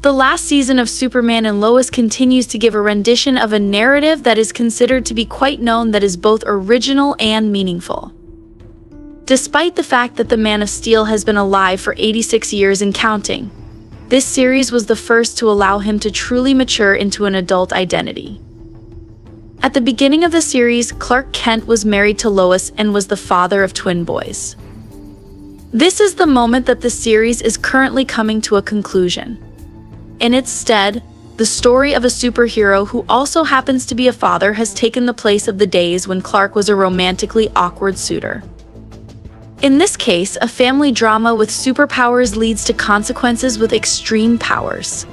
The last season of Superman and Lois continues to give a rendition of a narrative that is considered to be quite known, that is both original and meaningful. Despite the fact that the Man of Steel has been alive for 86 years and counting, this series was the first to allow him to truly mature into an adult identity. At the beginning of the series, Clark Kent was married to Lois and was the father of twin boys. This is the moment that the series is currently coming to a conclusion. In its stead, the story of a superhero who also happens to be a father has taken the place of the days when Clark was a romantically awkward suitor. In this case, a family drama with superpowers leads to consequences with extreme powers.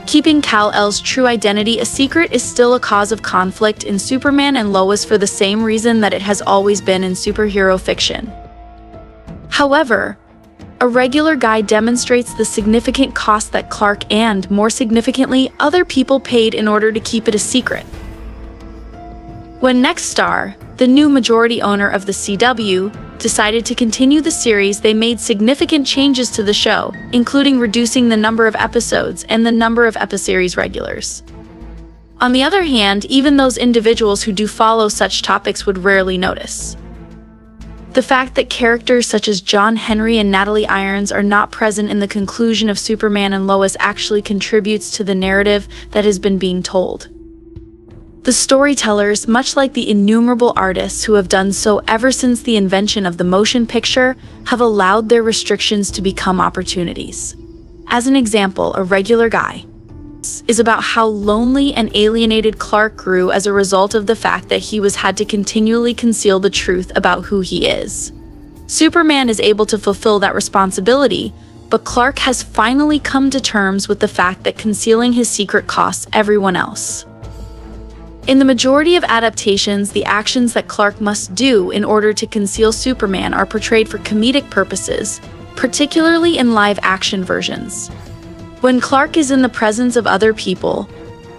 Keeping Kal-El's true identity a secret is still a cause of conflict in Superman and Lois for the same reason that it has always been in superhero fiction. However, a regular guy demonstrates the significant cost that Clark and, more significantly, other people paid in order to keep it a secret. When Nexstar, the new majority owner of the CW, decided to continue the series, they made significant changes to the show, including reducing the number of episodes and the number of episeries regulars. On the other hand, even those individuals who do follow such topics would rarely notice. The fact that characters such as John Henry and Natalie Irons are not present in the conclusion of Superman and Lois actually contributes to the narrative that has been being told. The storytellers, much like the innumerable artists who have done so ever since the invention of the motion picture, have allowed their restrictions to become opportunities. As an example, A Regular Guy is about how lonely and alienated Clark grew as a result of the fact that he had to continually conceal the truth about who he is. Superman is able to fulfill that responsibility, but Clark has finally come to terms with the fact that concealing his secret costs everyone else. In the majority of adaptations, the actions that Clark must do in order to conceal Superman are portrayed for comedic purposes, particularly in live-action versions. When Clark is in the presence of other people,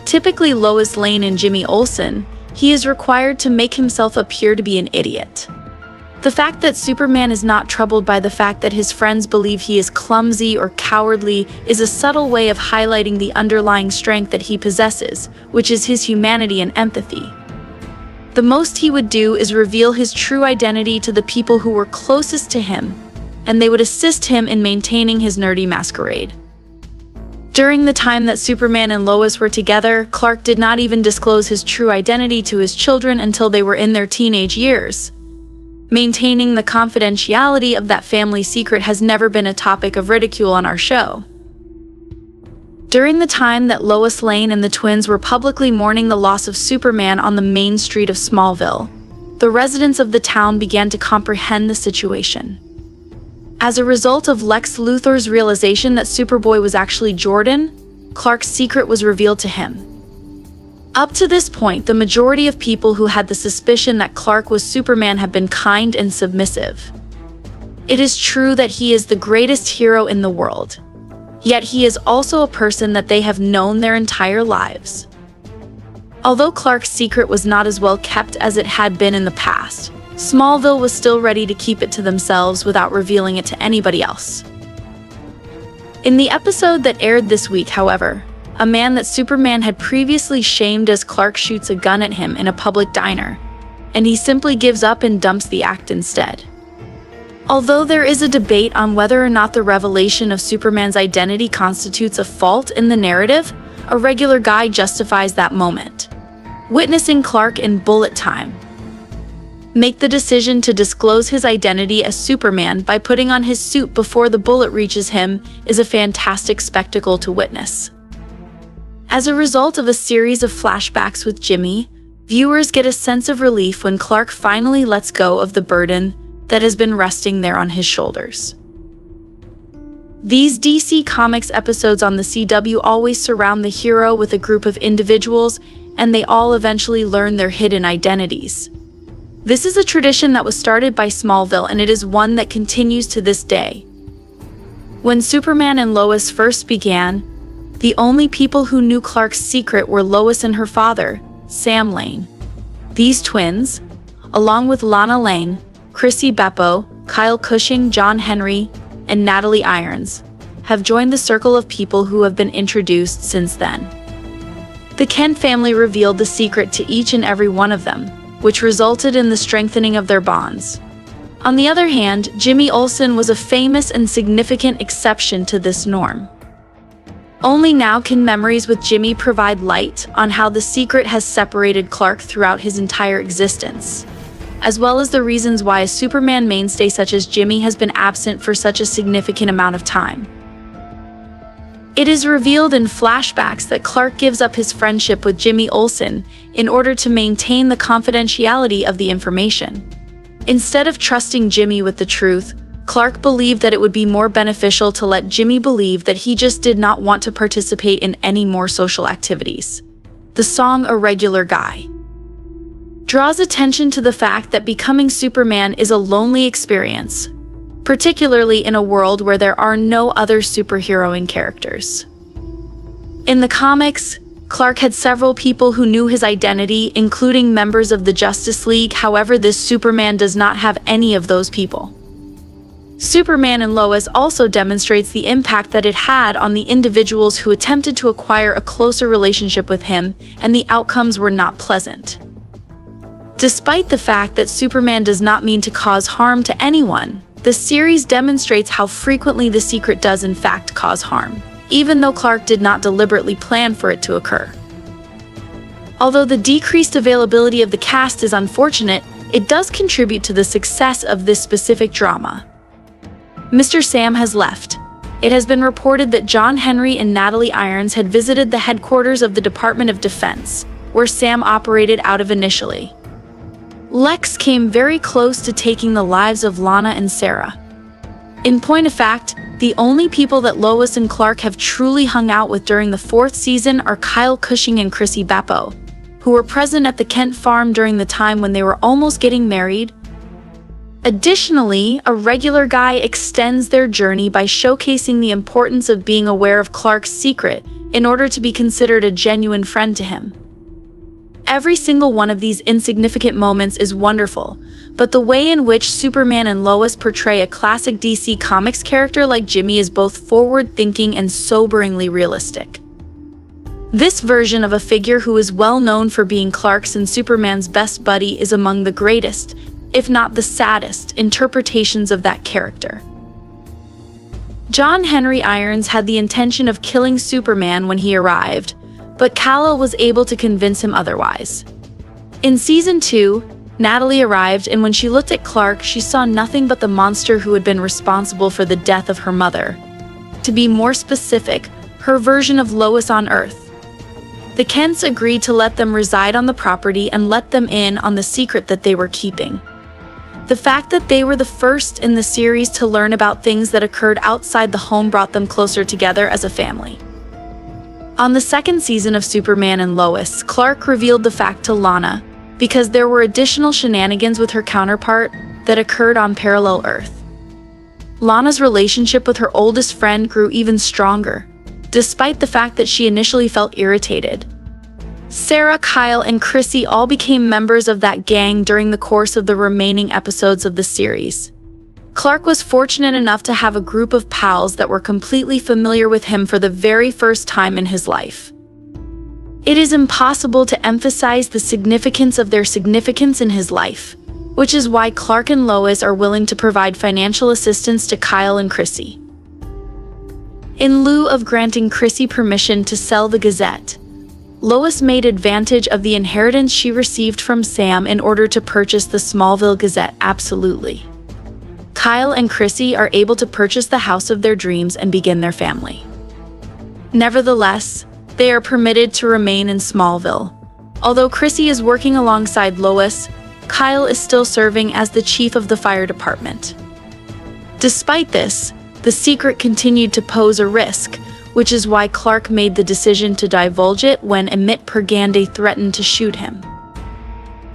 typically Lois Lane and Jimmy Olsen, he is required to make himself appear to be an idiot. The fact that Superman is not troubled by the fact that his friends believe he is clumsy or cowardly is a subtle way of highlighting the underlying strength that he possesses, which is his humanity and empathy. The most he would do is reveal his true identity to the people who were closest to him, and they would assist him in maintaining his nerdy masquerade. During the time that Superman and Lois were together, Clark did not even disclose his true identity to his children until they were in their teenage years. Maintaining the confidentiality of that family secret has never been a topic of ridicule on our show. During the time that Lois Lane and the twins were publicly mourning the loss of Superman on the main street of Smallville, the residents of the town began to comprehend the situation. As a result of Lex Luthor's realization that Superboy was actually Jordan, Clark's secret was revealed to him. Up to this point, the majority of people who had the suspicion that Clark was Superman have been kind and submissive. It is true that he is the greatest hero in the world, yet he is also a person that they have known their entire lives. Although Clark's secret was not as well kept as it had been in the past, Smallville was still ready to keep it to themselves without revealing it to anybody else. In the episode that aired this week, however, a man that Superman had previously shamed as Clark shoots a gun at him in a public diner, and he simply gives up and dumps the act instead. Although there is a debate on whether or not the revelation of Superman's identity constitutes a fault in the narrative, A Regular Guy justifies that moment. Witnessing Clark in bullet time make the decision to disclose his identity as Superman by putting on his suit before the bullet reaches him is a fantastic spectacle to witness. As a result of a series of flashbacks with Jimmy, viewers get a sense of relief when Clark finally lets go of the burden that has been resting there on his shoulders. These DC Comics episodes on the CW always surround the hero with a group of individuals, and they all eventually learn their hidden identities. This is a tradition that was started by Smallville, and it is one that continues to this day. When Superman and Lois first began, the only people who knew Clark's secret were Lois and her father, Sam Lane. These twins, along with Lana Lane, Chrissy Beppo, Kyle Cushing, John Henry, and Natalie Irons, have joined the circle of people who have been introduced since then. The Kent family revealed the secret to each and every one of them, which resulted in the strengthening of their bonds. On the other hand, Jimmy Olsen was a famous and significant exception to this norm. Only now can memories with Jimmy provide light on how the secret has separated Clark throughout his entire existence, as well as the reasons why a Superman mainstay such as Jimmy has been absent for such a significant amount of time. It is revealed in flashbacks that Clark gives up his friendship with Jimmy Olsen in order to maintain the confidentiality of the information. Instead of trusting Jimmy with the truth, Clark believed that it would be more beneficial to let Jimmy believe that he just did not want to participate in any more social activities. The song "A Regular Guy" draws attention to the fact that becoming Superman is a lonely experience, particularly in a world where there are no other superheroing characters. In the comics, Clark had several people who knew his identity, including members of the Justice League. However, this Superman does not have any of those people. Superman and Lois also demonstrates the impact that it had on the individuals who attempted to acquire a closer relationship with him, and the outcomes were not pleasant. Despite the fact that Superman does not mean to cause harm to anyone, the series demonstrates how frequently the secret does in fact cause harm, even though Clark did not deliberately plan for it to occur. Although the decreased availability of the cast is unfortunate, it does contribute to the success of this specific drama. Mr. Sam has left. It has been reported that John Henry and Natalie Irons had visited the headquarters of the Department of Defense, where Sam operated out of initially. Lex came very close to taking the lives of Lana and Sarah. In point of fact, the only people that Lois and Clark have truly hung out with during the 4th season are Kyle Cushing and Chrissy Bappo, who were present at the Kent farm during the time when they were almost getting married. Additionally, A Regular Guy extends their journey by showcasing the importance of being aware of Clark's secret in order to be considered a genuine friend to him. Every single one of these insignificant moments is wonderful, but the way in which Superman and Lois portray a classic DC Comics character like Jimmy is both forward-thinking and soberingly realistic. This version of a figure who is well known for being Clark's and Superman's best buddy is among the greatest, if not the saddest, interpretations of that character. John Henry Irons had the intention of killing Superman when he arrived, but Kal-El was able to convince him otherwise. In Season 2, Natalie arrived, and when she looked at Clark, she saw nothing but the monster who had been responsible for the death of her mother. To be more specific, her version of Lois on Earth. The Kents agreed to let them reside on the property and let them in on the secret that they were keeping. The fact that they were the first in the series to learn about things that occurred outside the home brought them closer together as a family. On the 2nd season of Superman and Lois, Clark revealed the fact to Lana because there were additional shenanigans with her counterpart that occurred on parallel Earth. Lana's relationship with her oldest friend grew even stronger, despite the fact that she initially felt irritated. Sarah, Kyle, and Chrissy all became members of that gang during the course of the remaining episodes of the series. Clark was fortunate enough to have a group of pals that were completely familiar with him for the very first time in his life. It is impossible to emphasize the significance of their significance in his life, which is why Clark and Lois are willing to provide financial assistance to Kyle and Chrissy. In lieu of granting Chrissy permission to sell the Gazette, Lois made advantage of the inheritance she received from Sam in order to purchase the Smallville Gazette. Absolutely. Kyle and Chrissy are able to purchase the house of their dreams and begin their family. Nevertheless, they are permitted to remain in Smallville. Although Chrissy is working alongside Lois, Kyle is still serving as the chief of the fire department. Despite this, the secret continued to pose a risk, which is why Clark made the decision to divulge it when Amit Pergande threatened to shoot him.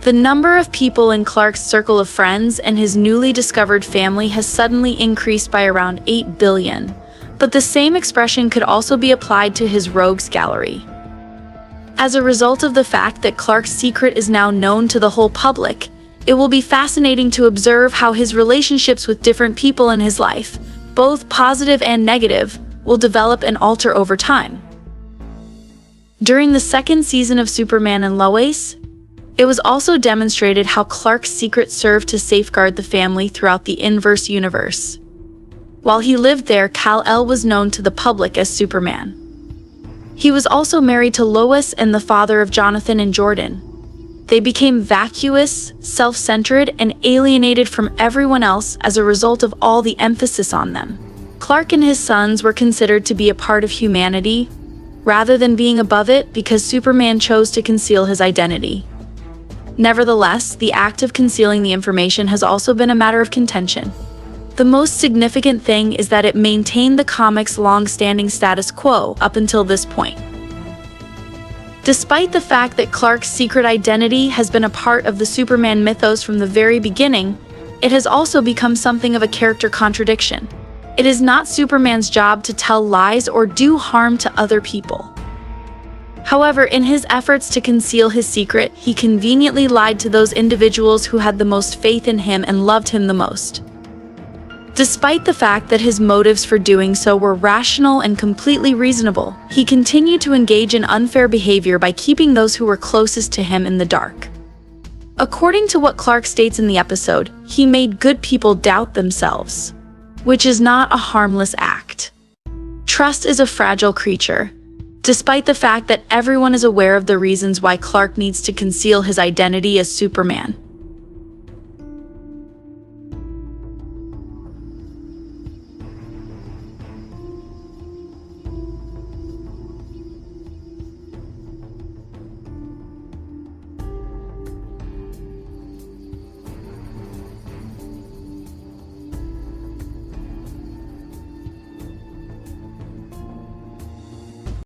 The number of people in Clark's circle of friends and his newly discovered family has suddenly increased by around 8 billion, but the same expression could also be applied to his rogues gallery. As a result of the fact that Clark's secret is now known to the whole public, it will be fascinating to observe how his relationships with different people in his life, both positive and negative, will develop and alter over time. During the second season of Superman and Lois, it was also demonstrated how Clark's secret served to safeguard the family throughout the inverse universe. While he lived there, Kal-El was known to the public as Superman. He was also married to Lois and the father of Jonathan and Jordan. They became vacuous, self-centered, and alienated from everyone else as a result of all the emphasis on them. Clark and his sons were considered to be a part of humanity, rather than being above it, because Superman chose to conceal his identity. Nevertheless, the act of concealing the information has also been a matter of contention. The most significant thing is that it maintained the comic's long-standing status quo up until this point. Despite the fact that Clark's secret identity has been a part of the Superman mythos from the very beginning, it has also become something of a character contradiction. It is not Superman's job to tell lies or do harm to other people. However, in his efforts to conceal his secret, he conveniently lied to those individuals who had the most faith in him and loved him the most. Despite the fact that his motives for doing so were rational and completely reasonable, he continued to engage in unfair behavior by keeping those who were closest to him in the dark. According to what Clark states in the episode, he made good people doubt themselves, which is not a harmless act. Trust is a fragile creature. Despite the fact that everyone is aware of the reasons why Clark needs to conceal his identity as Superman,